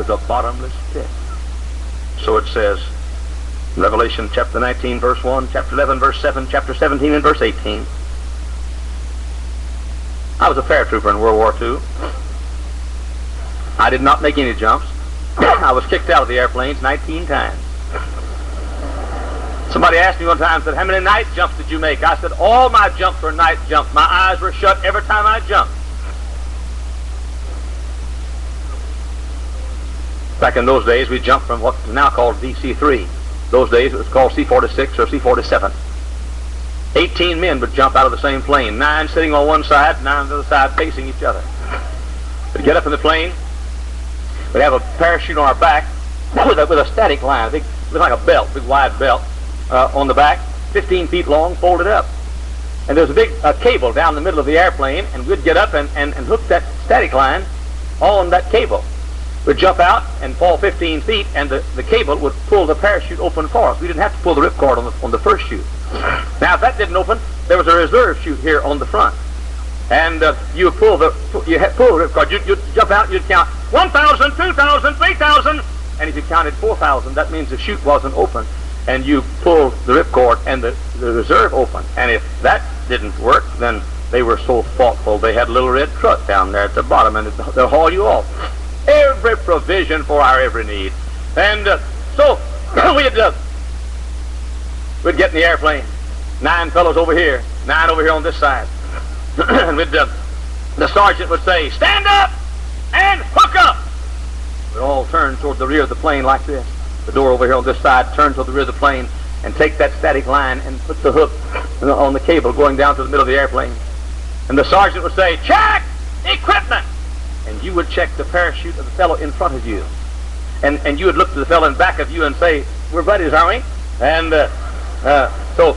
there's a bottomless pit. So it says, Revelation chapter 19, verse 1, chapter 11, verse 7, chapter 17, and verse 18. I was a paratrooper in World War II. I did not make any jumps. I was kicked out of the airplanes 19 times. Somebody asked me one time, said, how many night jumps did you make? I said, all my jumps were night jumps. My eyes were shut every time I jumped. Back in those days, we jumped from what is now called DC-3. Those days, it was called C-46 or C-47. 18 men would jump out of the same plane, 9 sitting on one side, 9 on the other side, facing each other. We'd get up in the plane. We'd have a parachute on our back with a static line, it was like a belt, big wide belt on the back, 15 feet long, folded up. And there was a big cable down the middle of the airplane, and we'd get up and hook that static line on that cable. We'd jump out and fall 15 feet, and the cable would pull the parachute open for us. We didn't have to pull the ripcord on the first chute. Now, if that didn't open, there was a reserve chute here on the front. And you would pull the ripcord. You'd jump out, you'd count 1,000, 2,000, 3,000, and if you counted 4,000, that means the chute wasn't open. And you pull the ripcord, and the reserve opened. And if that didn't work, then they were so thoughtful. They had a little red truck down there at the bottom, and they'll haul you off. Every provision for our every need. And so we'd get in the airplane. 9 fellows over here, 9 over here on this side. And the sergeant would say, stand up and hook up. We'd all turn toward the rear of the plane like this. The door over here on this side, turn toward the rear of the plane and take that static line and put the hook on the cable going down to the middle of the airplane. And the sergeant would say, check equipment. And you would check the parachute of the fellow in front of you. And you would look to the fellow in back of you and say, we're buddies, aren't we? And so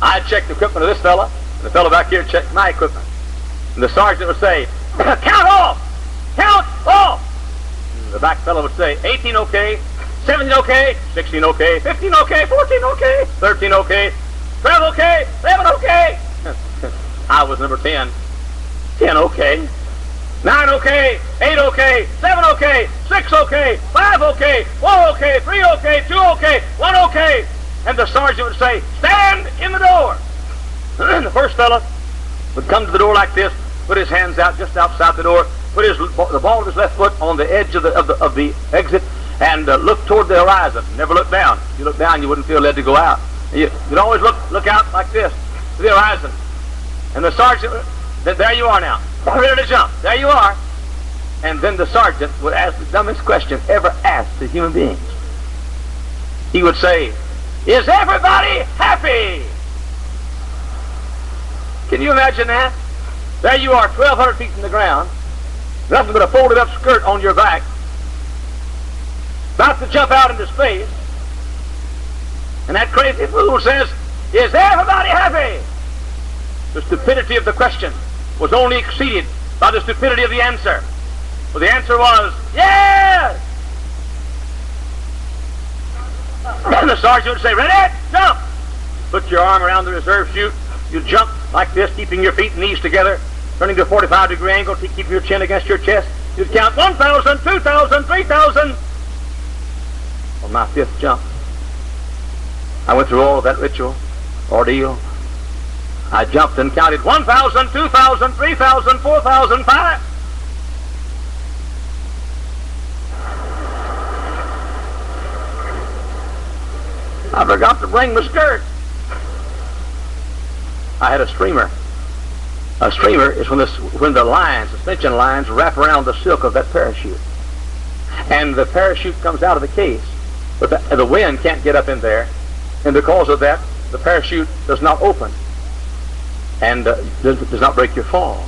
I'd check the equipment of this fellow, and the fellow back here checked my equipment. And the sergeant would say, count off! Count off! And the back fellow would say, 18 okay, 17 okay, 16 okay, 15 okay, 14 okay, 13 okay, 12 okay, 11 okay. I was number 10. 10 okay. 9 okay, 8 okay, 7 okay, 6 okay, 5 okay, 4 okay, 3 okay, 2 okay, 1 okay. And the sergeant would say, stand in the door. The first fella would come to the door like this, put his hands out just outside the door, put the ball of his left foot on the edge of the exit, and look toward the horizon. Never look down. If you look down, you wouldn't feel led to go out. You'd always look out like this to the horizon. And the sergeant, there you are now. Ready to jump. There you are. And then the sergeant would ask the dumbest question ever asked to human beings. He would say, is everybody happy? Can you imagine that? There you are, 1,200 feet from the ground, nothing but a folded up skirt on your back, about to jump out into space, and that crazy fool says, is everybody happy? The stupidity of the question was only exceeded by the stupidity of the answer. Well, the answer was, yes! And the sergeant would say, ready? Jump! Put your arm around the reserve chute. You jump like this, keeping your feet and knees together, turning to a 45-degree angle to keep your chin against your chest. You'd count 1,000, 2,000, 3,000. On my 5th jump, I went through all of that ritual, ordeal. I jumped and counted 1,000, 2,000, 3,000, 4,000, 5. I forgot to bring my skirt. I had a streamer. A streamer is when the lines, suspension lines, wrap around the silk of that parachute. And the parachute comes out of the case, but the wind can't get up in there. And because of that, the parachute does not open and does not break your fall.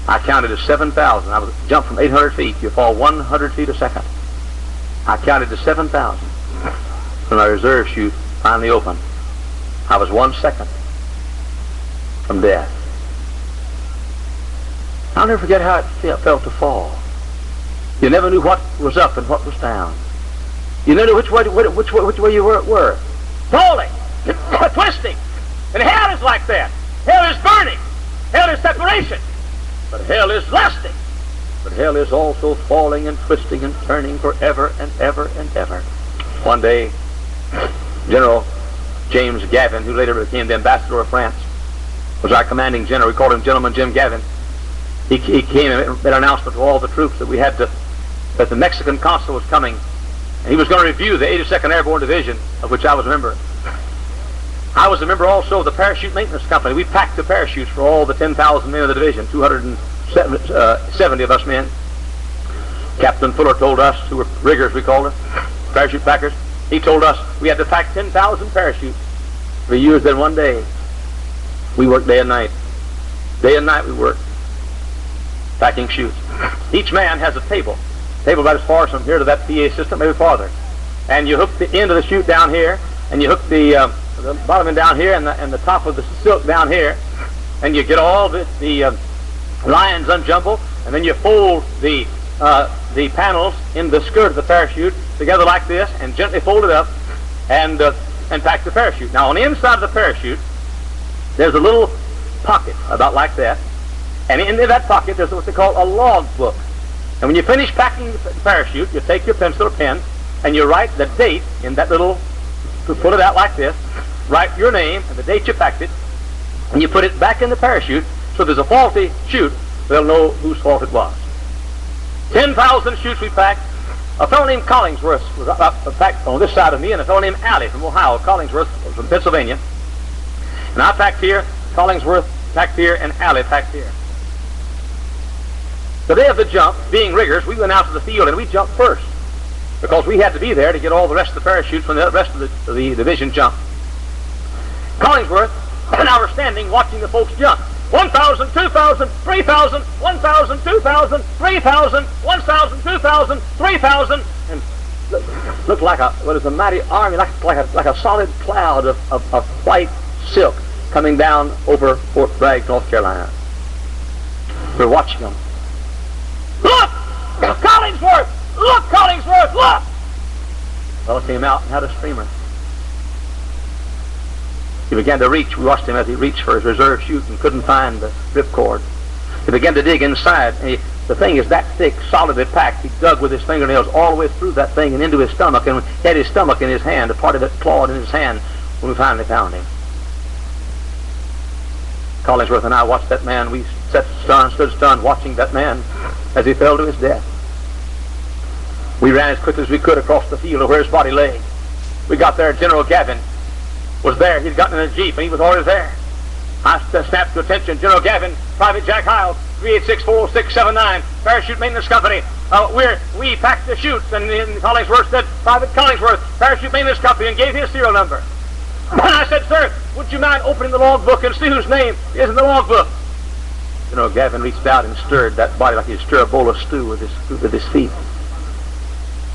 I counted to 7,000. I was jumped from 800 feet. You fall 100 feet a second. I counted to 7,000. When my reserve chute finally opened, I was 1 second from death. I'll never forget how it felt to fall. You never knew what was up and what was down. You never knew which way you were. Falling, twisting. And hell is like that. Hell is burning. Hell is separation. But hell is lasting. but hell is also falling and twisting and turning forever and ever and ever. One day, General James Gavin, who later became the ambassador of France, was our commanding general. We called him Gentleman Jim Gavin. He came and made an announcement to all the troops that we had to, that the Mexican consul was coming, and he was going to review the 82nd Airborne Division, of which I was a member. I was a member also of the Parachute Maintenance Company. We packed the parachutes for all the 10,000 men of the division, 270 of us men. Captain Fuller told us, who were riggers we called us, parachute packers, he told us we had to pack 10,000 parachutes to be used in one day. We worked day and night. Day and night we worked, packing chutes. Each man has a table about as far from here to that PA system, maybe farther. And you hook the end of the chute down here, and you hook the bottom end down here, and the top of the silk down here, and you get all the lines unjumbled, and then you fold the panels in the skirt of the parachute together like this, and gently fold it up, and pack the parachute. Now on the inside of the parachute, there's a little pocket about like that, and in that pocket there's what they call a log book. And when you finish packing the parachute, you take your pencil or pen, and you write the date in that little, pull it out like this, write your name and the date you packed it, and you put it back in the parachute, so there's a faulty chute, they'll know whose fault it was. 10,000 chutes we packed. A fellow named Collingsworth was packed on this side of me, and a fellow named Alley from Ohio. Collingsworth was from Pennsylvania. And I packed here, Collingsworth packed here, and Alley packed here. The day of the jump, being riggers, we went out to the field and we jumped first, because we had to be there to get all the rest of the parachutes when the rest of the division jumped. Collingsworth and I were standing watching the folks jump. 1,000, 2,000, 3,000, 1,000, 2,000, 3,000, 1,000, 2,000, 3,000, and looked like a mighty army, like a solid cloud of white silk coming down over Fort Bragg, North Carolina. We're watching them. Look! Collingsworth! Look, Collingsworth! Look! The fellow came out and had a streamer. He began to reach. We watched him as he reached for his reserve chute and couldn't find the ripcord. He began to dig inside. And the thing is that thick, solidly packed. He dug with his fingernails all the way through that thing and into his stomach, and he had his stomach in his hand, a part of it clawed in his hand when we finally found him. Collingsworth and I watched that man. We stood stunned watching that man as he fell to his death. We ran as quickly as we could across the field to where his body lay. We got there. General Gavin was there. He'd gotten in a jeep and he was already there. I snapped to attention. General Gavin, Private Jack Hiles, 3864679, Parachute Maintenance Company. We packed the chutes, and Collingsworth said, Private Collingsworth, Parachute Maintenance Company, and gave his serial number. And I said, sir, would you mind opening the logbook and see whose name is in the logbook? General Gavin reached out and stirred that body like he'd stir a bowl of stew with his feet,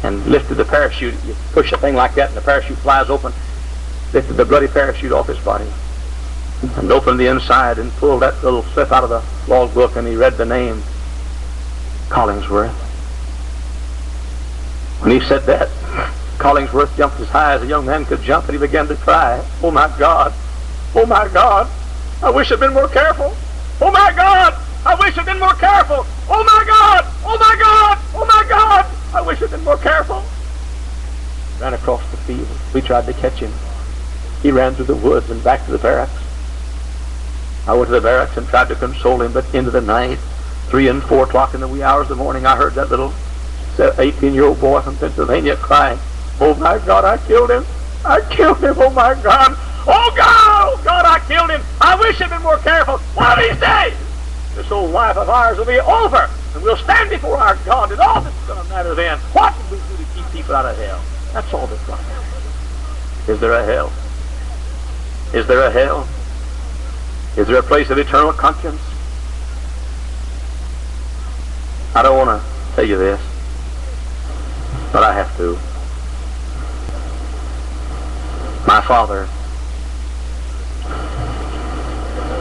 and lifted the parachute. You push a thing like that and the parachute flies open. Lifted the bloody parachute off his body and opened the inside and pulled that little slip out of the logbook, and he read the name Collingsworth. When he said that, Collingsworth jumped as high as a young man could jump, and he began to cry, "Oh my God, oh my God, I wish I'd been more careful. Oh my God, I wish I'd been more careful. Oh my God, oh my God, oh my God, I wish I'd been more careful." Ran across the field. We tried to catch him. He ran through the woods and back to the barracks. I went to the barracks and tried to console him, but into the night, 3 and 4 o'clock in the wee hours of the morning, I heard that little 18-year-old boy from Pennsylvania crying, "Oh my God, I killed him. I killed him. Oh my God. Oh God, I killed him. I wish I'd been more careful. One of these days, this old life of ours will be over, and we'll stand before our God, and all that's going to matter then. What did we do to keep people out of hell? That's all that's going to matter. Is there a hell? Is there a hell? Is there a place of eternal conscience? I don't want to tell you this, but I have to. My father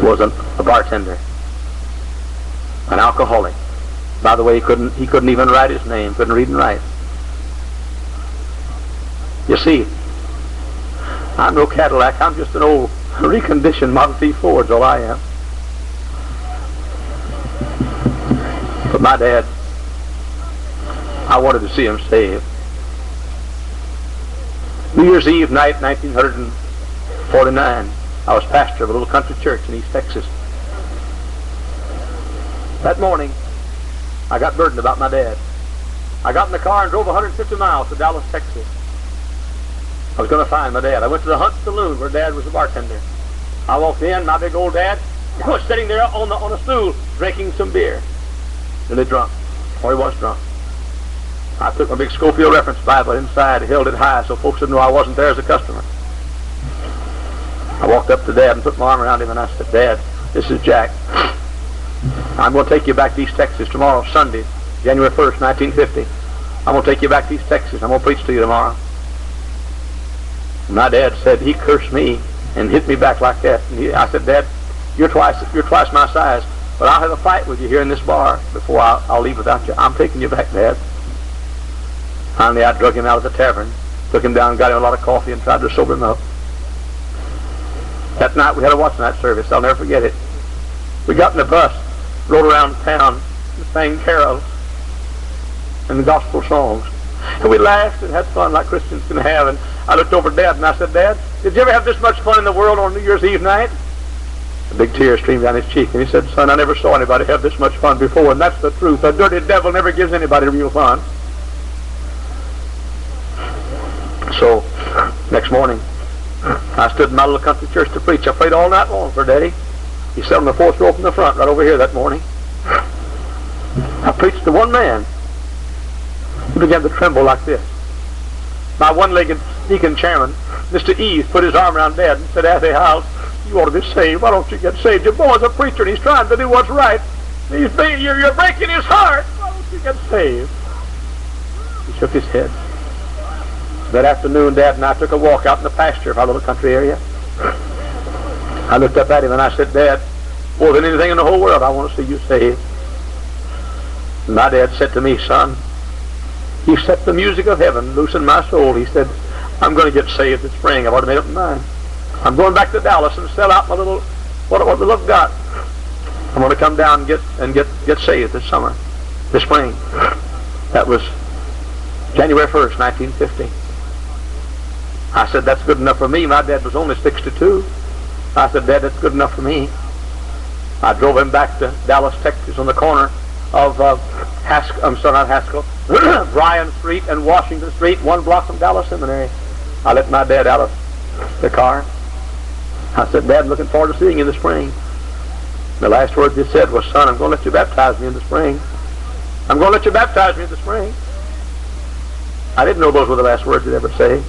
was a bartender, an alcoholic. By the way, he couldn't even write his name, couldn't read and write. You see, I'm no Cadillac. I'm just an old reconditioned Model T Ford, is all I am. But my dad I wanted to see him saved. New Year's Eve night, 1949, I was pastor of a little country church in East Texas. That morning, I got burdened about my dad. I got in the car and drove 150 miles to Dallas, Texas. I was going to find my dad. I went to the Hunt Saloon where Dad was a bartender. I walked in, my big old dad was sitting there on a stool drinking some beer. Really drunk, or he was drunk. I took my big Schofield Reference Bible inside, held it high so folks would know I wasn't there as a customer. I walked up to Dad and put my arm around him and I said, Dad, this is Jack. I'm going to take you back to East Texas tomorrow, Sunday, January 1st, 1950. I'm going to take you back to East Texas. I'm going to preach to you tomorrow. And my dad said, he cursed me and hit me back like that. And I said, Dad, you're twice my size, but I'll have a fight with you here in this bar before I'll leave without you. I'm taking you back, Dad. Finally, I drug him out of the tavern, took him down, got him a lot of coffee, and tried to sober him up. That night, we had a watch night service. I'll never forget it. We got in the bus, rode around town, and sang carols and gospel songs. And we laughed and had fun like Christians can have. And I looked over at Dad and I said, Dad, did you ever have this much fun in the world on New Year's Eve night? A big tear streamed down his cheek. And he said, son, I never saw anybody have this much fun before. And that's the truth. A dirty devil never gives anybody real fun. So, next morning, I stood in my little country church to preach. I prayed all night long for Daddy. He sat on the fourth row from the front, right over here that morning. I preached to one man. He began to tremble like this. My one-legged deacon chairman, Mr. Eves, put his arm around Dad and said, Athy House, you ought to be saved. Why don't you get saved? Your boy's a preacher and he's trying to do what's right. You're breaking his heart. Why don't you get saved? He shook his head. That afternoon, Dad and I took a walk out in the pasture of our little country area. I looked up at him and I said, Dad, more than anything in the whole world, I want to see you saved. And my dad said to me, son, he set the music of heaven loose in my soul. He said, I'm going to get saved this spring. I've already made up my mind. I'm going back to Dallas and sell out my little, what little I've got. I'm going to come down and get saved this summer, this spring. That was January 1st, 1950. I said, that's good enough for me. My dad was only 62. I said, Dad, that's good enough for me. I drove him back to Dallas, Texas, on the corner of Bryan Street and Washington Street, 1 block from Dallas Seminary. I let my dad out of the car. I said, Dad, I'm looking forward to seeing you in the spring. The last words he said was, son, I'm going to let you baptize me in the spring. I'm going to let you baptize me in the spring. I didn't know those were the last words he'd ever say.